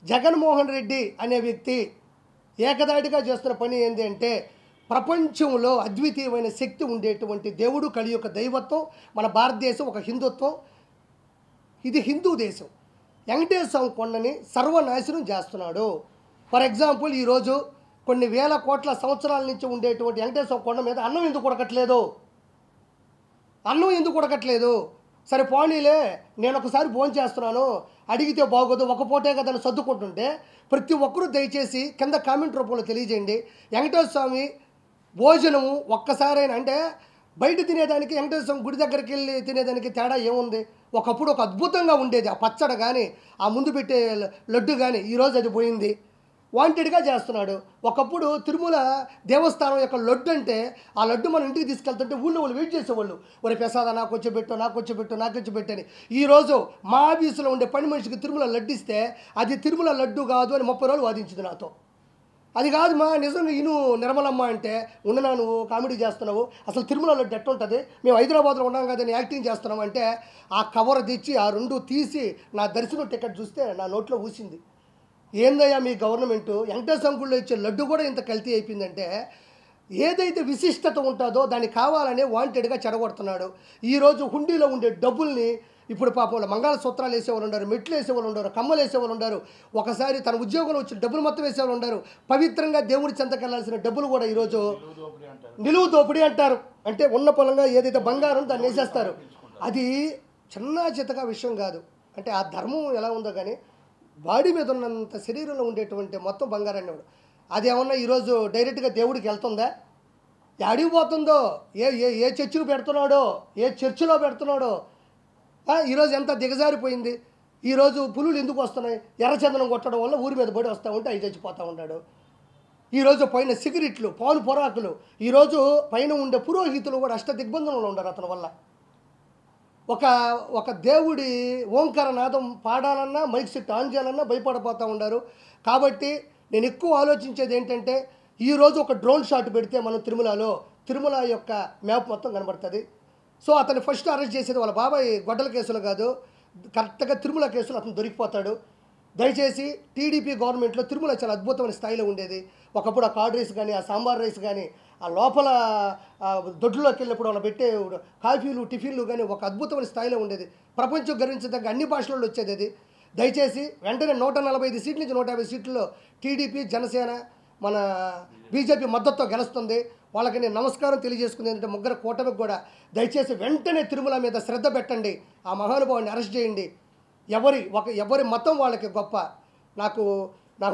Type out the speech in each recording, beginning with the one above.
జగన్మోహన్ రెడ్డి అనే వ్యక్తి ఏకదాటిగా చేస్తున్న పని ఏంటి అంటే ప్రపంచంలో అద్వితీయమైన శక్తి ఉండేటువంటి దేవుడు కలియుగ దైవత్వం మన భారతదేశం ఒక హిందుత్వం ఇది హిందూ దేశం వెంకటేశ్వర కొండని సర్వనాశనం చేస్తున్నాడు. ఫర్ ఎగ్జాంపుల్ ఈరోజు కొన్ని వేల కోట్ల సంవత్సరాల నుంచి ఉండేటువంటి వెంకటేశ్వర కొండ మీద అన్నం ఎందుకు ఉడకట్లేదు? సరే పోనీలే, నేను ఒకసారి భోజనం చేస్తున్నాను, అడిగితే బాగోదు, ఒక పూటే కదా అని సర్దుకుంటుంటే ప్రతి ఒక్కరూ దయచేసి కింద కామెంట్ రూపంలో తెలియజేయండి. వెంకటేశ్వర స్వామి భోజనము ఒక్కసారైనా అంటే బయట తినేదానికి వెంకటేశ్వర స్వామి గుడి దగ్గరికి వెళ్ళి తినేదానికి తేడా ఏముంది? ఒకప్పుడు ఒక అద్భుతంగా ఉండేది ఆ పచ్చడి కానీ ఆ ముందు పెట్టే లడ్డు కానీ, ఈరోజు అది పోయింది. వాంటెడ్గా చేస్తున్నాడు. ఒకప్పుడు తిరుమల దేవస్థానం యొక్క లడ్డు అంటే ఆ లడ్డు మనం ఇంటికి తీసుకెళ్తుంటే ఊళ్ళో వాళ్ళు వెయిట్ చేసేవాళ్ళు, ఒరే ప్రసాద నాకు వచ్చి అని. ఈరోజు మా ఆఫీసులో ఉండే పని మనిషికి తిరుమల లడ్డు ఇస్తే అది తిరుమల లడ్డు కాదు అని 30 రోజులు వాదించింది నాతో. అది కాదు మా నిజంగా ఇను నిర్మలమ్మ అంటే ఉన్ననా నువ్వు కామెడీ చేస్తున్నావు, అసలు తిరుమల లడ్డు ఎట్టుంటుంది, మేము హైదరాబాద్లో ఉన్నాం కదని యాక్టింగ్ చేస్తున్నాం అంటే ఆ కవర్ తెచ్చి ఆ 2 తీసి నా దర్శనం టికెట్ చూస్తే నా నోట్లో ఊసింది. ఏందయ్యా మీ గవర్నమెంటు, వెంకటేశ్వర గుళ్ళో ఇచ్చే లడ్డు కూడా ఇంత కల్తీ అయిపోయిందంటే ఏదైతే విశిష్టత ఉంటుందో దాన్ని కావాలనే వాంటెడ్గా చెడగొడుతున్నాడు. ఈరోజు హుండీలో ఉండే డబ్బుల్ని ఇప్పుడు పాపం మంగళసూత్రాలు వేసేవాళ్ళు ఉన్నారు, మెట్లు వేసేవాళ్ళు ఉన్నారు, కమ్మలు వేసేవాళ్ళు ఉన్నారు, ఒకసారి తన ఉద్యోగంలో వచ్చిన డబ్బులు మొత్తం వేసేవాళ్ళు ఉన్నారు. పవిత్రంగా దేవుడి చెంతకెళ్లాల్సిన డబ్బులు కూడా ఈరోజు నిలువు దోపిడీ అంటారు. అంటే ఉన్న పొలంగా ఏదైతే బంగారం దాన్ని వేసేస్తారు. అది చిన్న చితక విషయం కాదు. అంటే ఆ ధర్మం ఎలా ఉందో కానీ బాడీ మీద ఉన్నంత శరీరంలో ఉండేటువంటి మొత్తం బంగారాన్ని అది ఏమన్నా ఈరోజు డైరెక్ట్గా దేవుడికి వెళ్తుందా? ఎడికి పోతుందో, ఏ ఏ ఏ చర్చిలో పెడుతున్నాడో, ఏ చర్చిలో పెడుతున్నాడో ఈరోజు ఎంత దిగజారిపోయింది. ఈరోజు పులులు ఎందుకు వస్తున్నాయి? ఎర్రచందనం కొట్టడం వల్ల ఊరి మీద పడి వస్తూ ఉంటే అవి చచ్చిపోతూ ఉన్నాడు. ఈరోజు పైన సిగరెట్లు, పాలు పొరాకులు, ఈరోజు పైన ఉండే పురోహితులు కూడా అష్టదిగ్బంధనంలో ఉండరు అతని వల్ల. ఒక దేవుడి ఓంకారనాదం పాడాలన్నా మైక్ సెట్ ఆన్ చేయాలన్నా భయపడిపోతూ ఉన్నారు. కాబట్టి నేను ఎక్కువ ఆలోచించేది ఏంటంటే ఈరోజు ఒక డ్రోన్ షాట్ పెడితే మనం తిరుమల యొక్క మ్యాప్ మొత్తం కనబడుతుంది. సో అతన్ని ఫస్ట్ అరెస్ట్ చేసేది వాళ్ళ బాబాయ్ గొడ్డల కేసులు కాదు, కరెక్ట్గా తిరుమల కేసులు అతను దొరికిపోతాడు. దయచేసి టీడీపీ గవర్నమెంట్లో తిరుమల చాలా అద్భుతమైన స్థాయిలో ఉండేది. ఒకప్పుడు ఆ కార్డ్ రైస్ కానీ ఆ సాంబార్ రైస్ కానీ ఆ లోపల దొడ్లోకి వెళ్ళినప్పుడు వాళ్ళు పెట్టే కాఫీలు టిఫిన్లు కానీ ఒక అద్భుతమైన స్థాయిలో ఉండేది. ప్రపంచం గర్వించదగ్గ అన్ని భాషలలో వచ్చేది అది. దయచేసి వెంటనే 145 సీట్ల నుంచి 150 సీట్లలో టీడీపీ జనసేన మన బీజేపీ మద్దతుతో గెలుస్తుంది. వాళ్ళకి నేను నమస్కారం తెలియజేసుకుంది ఏంటంటే ముగ్గురు కూటమికి కూడా దయచేసి వెంటనే తిరుమల మీద శ్రద్ధ పెట్టండి, ఆ మహానుభావుని అరెస్ట్ చేయండి. ఎవరి మతం వాళ్ళకి గొప్ప. నాకు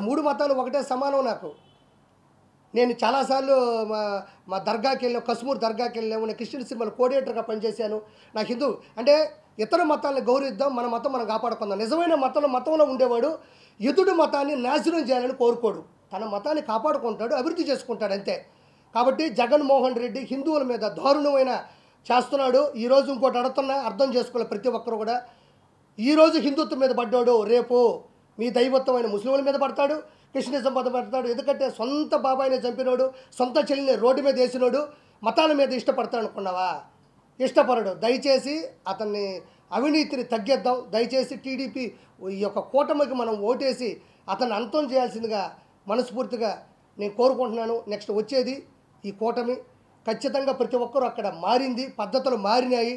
3 మతాలు ఒకటే సమానం. నేను చాలాసార్లు మా దర్గాకి వెళ్ళాను, కశ్మూర్ దర్గాకి వెళ్ళాము, నేను క్రిస్టియన్ సినిమాలో కోఆర్డినేటర్గా పనిచేశాను. నాకు హిందూ అంటే ఇతర మతాలను గౌరవిద్దాం, మన మతం మనం కాపాడుకుందాం. నిజమైన మతంలో ఉండేవాడు ఎదుటి మతాన్ని నాశనం చేయాలని కోరుకోడు, తన మతాన్ని కాపాడుకుంటాడు, అభివృద్ధి చేసుకుంటాడు అంతే. కాబట్టి జగన్మోహన్ రెడ్డి హిందువుల మీద దారుణమైన చేస్తున్నాడు. ఈరోజు ఇంకోటి అర్థం చేసుకోవాలి ప్రతి ఒక్కరు కూడా. ఈరోజు హిందుత్వం మీద పడ్డాడు, రేపు మీ దైవత్వమైన ముస్లింల మీద పడతాడు, క్రిస్టియనిజం మీద పడతాడు. ఎందుకంటే సొంత బాబాయిని చంపినోడు, సొంత చెల్లిని రోడ్డు మీద వేసినోడు మతాల మీద ఇష్టపడతాడు అనుకున్నావా? ఇష్టపడడు. దయచేసి అతన్ని అవినీతిని తగ్గిద్దాం. దయచేసి టీడీపీ ఈ యొక్క కూటమికి మనం ఓటేసి అతన్ని అంతం చేయాల్సిందిగా మనస్ఫూర్తిగా నేను కోరుకుంటున్నాను. నెక్స్ట్ వచ్చేది ఈ కూటమి ఖచ్చితంగా ప్రతి ఒక్కరూ అక్కడ మారింది, పద్ధతులు మారినాయి.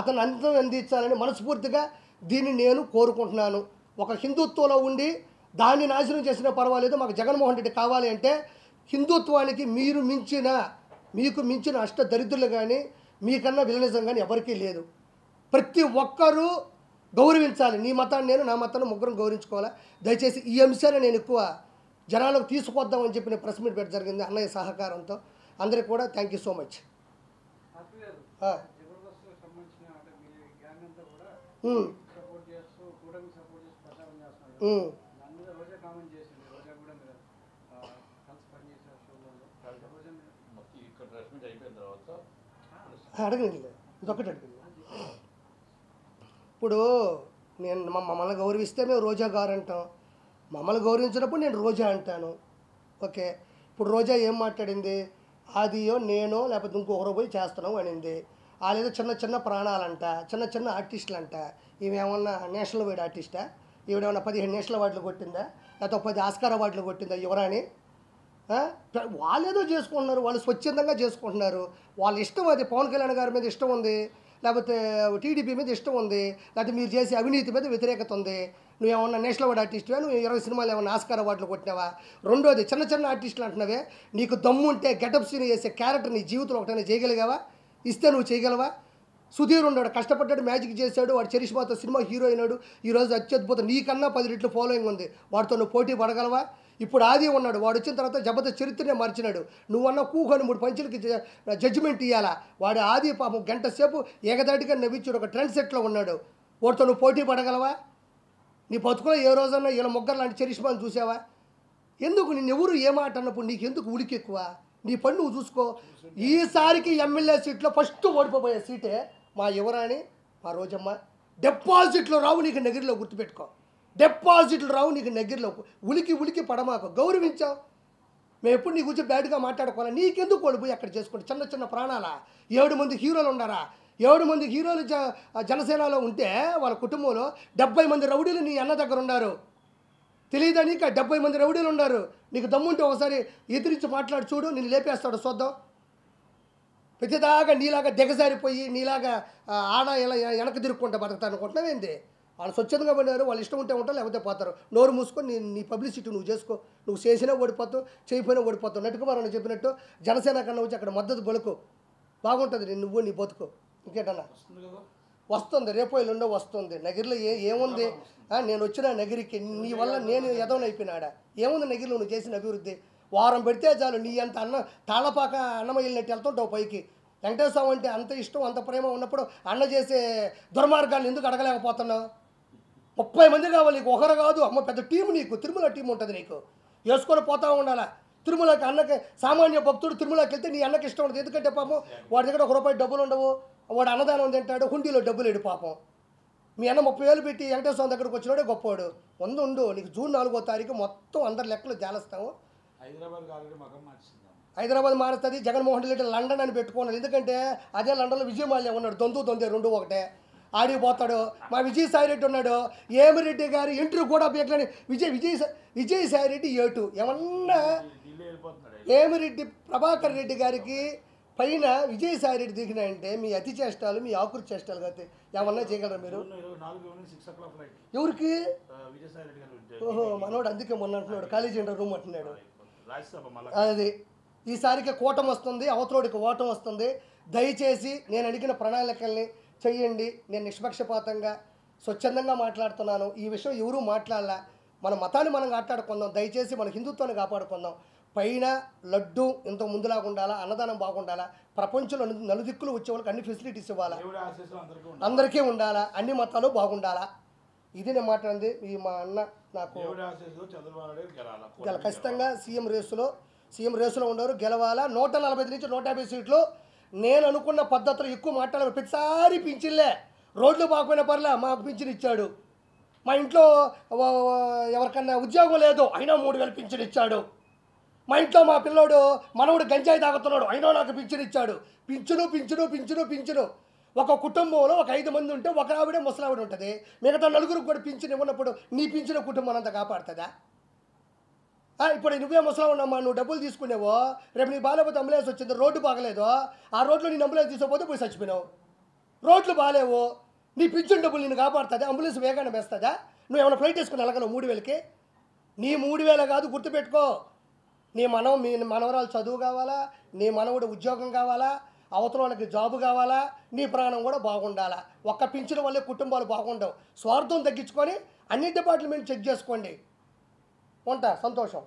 అతను అంతం అందించాలని మనస్ఫూర్తిగా దీన్ని నేను కోరుకుంటున్నాను. ఒక హిందుత్వంలో ఉండి దాన్ని నాశనం చేసినా పర్వాలేదు, మాకు జగన్మోహన్ రెడ్డి కావాలి అంటే హిందుత్వానికి మీకు మించిన అష్ట దరిద్రులు కానీ మీకన్నా విలనిజం కానీ ఎవరికీ లేదు. ప్రతి ఒక్కరూ గౌరవించాలి. నీ మతాన్ని నేను, నా మతాన్ని ముగ్గురం గౌరవించుకోవాలి. దయచేసి ఈ అంశాన్ని నేను ఎక్కువ జనాలకు తీసుకొద్దామని చెప్పి నేను ప్రెస్ మీట్ పెట్టడం జరిగింది అన్నయ్య సహకారంతో. అందరికీ కూడా థ్యాంక్ యూ సో మచ్. అడగండి, ఇదొక్కటి అడగండి. ఇప్పుడు నేను మమ్మల్ని గౌరవిస్తే మేము రోజా గారు అంటాం, మమ్మల్ని గౌరవించినప్పుడు నేను రోజా అంటాను. ఓకే, ఇప్పుడు రోజా ఏం మాట్లాడింది? ఆదియో నేనో లేకపోతే ఇంకొకరు పోయి చేస్తున్నావు అనింది. వాళ్ళేదో చిన్న ప్రాణాలంట, చిన్న ఆర్టిస్టులు అంట. ఇవేమన్నా నేషనల్ వైడ్ ఆర్టిస్టా? ఈవిడేమన్నా 15 నేషనల్ అవార్డులు కొట్టిందా, లేకపోతే 10 ఆస్కార్ అవార్డులు కొట్టిందా యువరాణి? వాళ్ళేదో చేసుకుంటున్నారు, వాళ్ళు స్వచ్ఛందంగా చేసుకుంటున్నారు, వాళ్ళ ఇష్టం. అది పవన్ కళ్యాణ్ గారి మీద ఇష్టం ఉంది, లేకపోతే టీడీపీ మీద ఇష్టం ఉంది, లేకపోతే మీరు చేసే అవినీతి మీద వ్యతిరేకత ఉంది. నువ్వేమన్నా నేషనల్ అవార్డు ఆర్టిస్టువా? నువ్వు 20 సినిమాలు ఏమన్నా ఆస్కార్ అవార్డులు కొట్టినావా? రెండోది, చిన్న చిన్న ఆర్టిస్టులు అంటున్నావే, నీకు దమ్ము ఉంటే గెటప్ సీన్ చేసే క్యారెక్టర్ నీ జీవితంలో ఒకటైనా చేయగలిగావా? ఇస్తే నువ్వు చేయగలవా? సుధీర్ ఉన్నాడు, కష్టపడ్డాడు, మ్యాజిక్ చేశాడు, వాడు చరిష్మాతో సినిమా హీరో అయినాడు, ఈరోజు అత్యద్భుతం, నీకన్నా 10 రెట్లు ఫాలోయింగ్ ఉంది, వాడితో నువ్వు పోటీ పడగలవా? ఇప్పుడు ఆది ఉన్నాడు, వాడు వచ్చిన తర్వాత జబర్దస్త్ చరిత్రనే మార్చినాడు. నువ్వన్నా కూకొని 3 పంచులకి జడ్జిమెంట్ ఇవ్వాలా? వాడు ఆది పాపం గంట సేపు ఏకదాటిగా నవ్వించాడు, ఒక ట్రెండ్ సెట్లో ఉన్నాడు, వాడితో నువ్వు పోటీ పడగలవా? నీ బతుకులో ఏ రోజన్నా వీళ్ళ ముగ్గురు లాంటి చరిష్మాను చూసావా? ఎందుకు నిన్నెవరు ఏ మాట అన్నప్పుడు నీకు ఎందుకు ఉలికి ఎక్కువ? నీ పని నువ్వు చూసుకో. ఈసారికి ఎమ్మెల్యే సీట్లో ఫస్ట్ ఓడిపోయే సీటే మా యువరాణి, మా రోజమ్మ. డిపాజిట్లు రావు నీకు నగిరిలో, గుర్తుపెట్టుకో. డిపాజిట్లు రావు నీకు నగిరిలో. ఉలికి ఉలికి పడమాకు, గౌరవించావు. మేము ఎప్పుడు నీ గురించి బ్యాడ్గా మాట్లాడుకోవాలి. నీకెందుకు ఓడిపోయి అక్కడ చేసుకోండి? చిన్న చిన్న ప్రాణాల 7 మంది హీరోలు ఉన్నారా? 7 మంది హీరోలు జనసేనలో ఉంటే వాళ్ళ కుటుంబంలో 70 మంది రౌడీలు నీ అన్న దగ్గర ఉన్నారు. తెలియదా నీకు? 70 మంది రౌడీలు ఉన్నారు. నీకు దమ్ముంటే ఒకసారి ఎదిరించి మాట్లాడి చూడు, నేను లేపేస్తాడు చూద్దాం. ప్రతిదాకా నీలాగా దిగజారిపోయి నీలాగా ఆడ ఇలా వెనక తిరుక్కుంటా బతుకుతా అనుకుంటున్నావేంది? వాళ్ళు స్వచ్ఛందంగా పడినారు, వాళ్ళు ఇష్టం ఉంటే ఉంటారు, లేకపోతే పోతారు. నోరు మూసుకొని నీ పబ్లిసిటీ నువ్వు చేసుకో. నువ్వు చేసినా ఓడిపోతావు, చేయకపోయినా ఓడిపోతావు. నటుకుమారని చెప్పినట్టు జనసేన కన్నా వచ్చి అక్కడ మద్దతు బలుకు, బాగుంటుంది నువ్వు నీ బతుకు. ఇంకేటన్నా వస్తుంది, రేపు ఎల్లుండో వస్తుంది. నగిరిలో ఏముంది? నేను వచ్చిన నగిరికి నీ వల్ల నేను ఎదవనైపోయినాడా? ఏముంది నగిరిలో నువ్వు చేసిన అభివృద్ధి? వారం పెడితే చాలు, నీ అంత తాళపాక అన్నమయ్యనట్టు వెళ్తుంటావు పైకి. వెంకటేశ్వర స్వామి అంటే అంత ఇష్టం, అంత ప్రేమ ఉన్నప్పుడు అన్న చేసే దుర్మార్గాన్ని ఎందుకు అడగలేకపోతున్నావు? 30 మంది కావాలి నీకు, ఒకరు కాదు. అమ్మ పెద్ద టీం నీకు, తిరుమల టీం ఉంటుంది నీకు, వేసుకొని పోతా ఉండాలా. తిరుమలకి అన్నకి సామాన్య భక్తుడు తిరుమలకి వెళ్తే నీ అన్నకి ఇష్టం ఉండదు. ఎందుకంటే పాపం వాడి దగ్గర 1 రూపాయి డబ్బులు ఉండవు, వాడు అన్నదానం తింటాడు, హుండీలో డబ్బులు లేడు పాపం. మీ అన్న 30,000 పెట్టి వెంకటేశ్వర స్వామి దగ్గరకు వచ్చినాడే గొప్పవాడు. ఉండు నీకు జూన్ 4వ తారీఖు మొత్తం అందరి లెక్కలు జాలస్తాము. హైదరాబాద్ మారుస్తుంది. జగన్మోహన్ రెడ్డి లండన్ అని పెట్టుకున్నాడు, ఎందుకంటే అదే లండన్లో విజయమాల్య ఉన్నాడు, దొందే 2 ఒకటే ఆడికి పోతాడు. మా విజయసాయి రెడ్డి ఉన్నాడు, ఏమిరెడ్డి గారి ఎంట్రీ కూడా పీకలేని విజయసాయి రెడ్డి ఏటు ఏమన్నా ఏమిరెడ్డి ప్రభాకర్ రెడ్డి గారికి పైన విజయసాయి రెడ్డి దిగినాయంటే మీ అతి చేష్టాలు, మీ ఆకురు చేష్టాలు కాబట్టి ఏమన్నా చేయగలరా మీరు? ఎవరికి? ఓహో, మనోడు అందుకే మొన్న అంటున్నాడు కాలేజీ రూమ్ అంటున్నాడు. అది ఈసారికి కూటమి వస్తుంది, అవతలోడికి ఓటం వస్తుంది. దయచేసి నేను అడిగిన ప్రణాళికల్ని చెయ్యండి. నేను నిష్పక్షపాతంగా స్వచ్ఛందంగా మాట్లాడుతున్నాను. ఈ విషయం ఎవరూ మాట్లాడాల. మన మతాన్ని మనం కాపాడుకుందాం, దయచేసి మన హిందుత్వాన్ని కాపాడుకుందాం. పైన లడ్డు ఇంత ముందులాగా ఉండాలా, అన్నదానం బాగుండాలా, ప్రపంచంలో నలుదిక్కులు వచ్చే వాళ్ళకి అన్ని ఫెసిలిటీస్ ఇవ్వాలా, అందరికీ ఉండాలా, అన్ని మతాలు బాగుండాలా. ఇది నేను మాట్లాడింది. ఈ మా అన్న నాకు ఖచ్చితంగా సీఎం రేసులో ఉండరు, గెలవాలా. 145 నుంచి 150 సీట్లు. నేను అనుకున్న పద్ధతిలో ఎక్కువ మాట్లాడాలి. ప్రతిసారి పింఛన్లే, రోడ్లు బాగుపోయిన పర్లే మాకు పింఛన్ ఇచ్చాడు. మా ఇంట్లో ఎవరికన్నా ఉద్యోగం లేదు అయినా 3,000 పింఛన్ ఇచ్చాడు. మా ఇంట్లో మా పిల్లోడు మనవుడు గంజాయి తాగుతున్నాడు అయినా నాకు పింఛన్ ఇచ్చాడు. పింఛను. ఒక కుటుంబంలో ఒక 5 మంది ఉంటే ఒక ఆవిడే ముసలావిడ ఉంటుంది, మిగతా 4గురికి కూడా పింఛన్ ఇవ్వనప్పుడు నీ పింఛన్ కుటుంబం అంతా కాపాడుతుందా? ఇప్పుడు నువ్వే ముసలావున్నామ్మా, నువ్వు డబ్బులు తీసుకునేవో, రేపు నీ బాగాలేకపోతే అంబులెన్స్ వచ్చింది, రోడ్డు బాగలేదు, ఆ రోడ్లో నేను అంబులెన్స్ తీసుకోపోతే పోయి చచ్చిపోయినావు. రోడ్లు బాగాలేవు, నీ పింఛన్ డబ్బులు నేను కాపాడుతుందా? అంబులెన్స్ వేగానే వేస్తుందా? నువ్వు ఏమైనా ఫ్లైట్ వేసుకుని వెళ్ళగలవు 3,000కి? నీ 3,000 కాదు, గుర్తుపెట్టుకో. నీ మనవరాలు చదువు కావాలా, నీ మనవుడు ఉద్యోగం కావాలా, అవతల వాళ్ళకి జాబు కావాలా, నీ ప్రాణం కూడా బాగుండాలా. ఒక్క పింఛన్ వల్లే కుటుంబాలు బాగుండవు. స్వార్థం తగ్గించుకొని అన్ని డిపార్ట్మెంట్ చెక్ చేసుకోండి. ఉంటా, సంతోషం.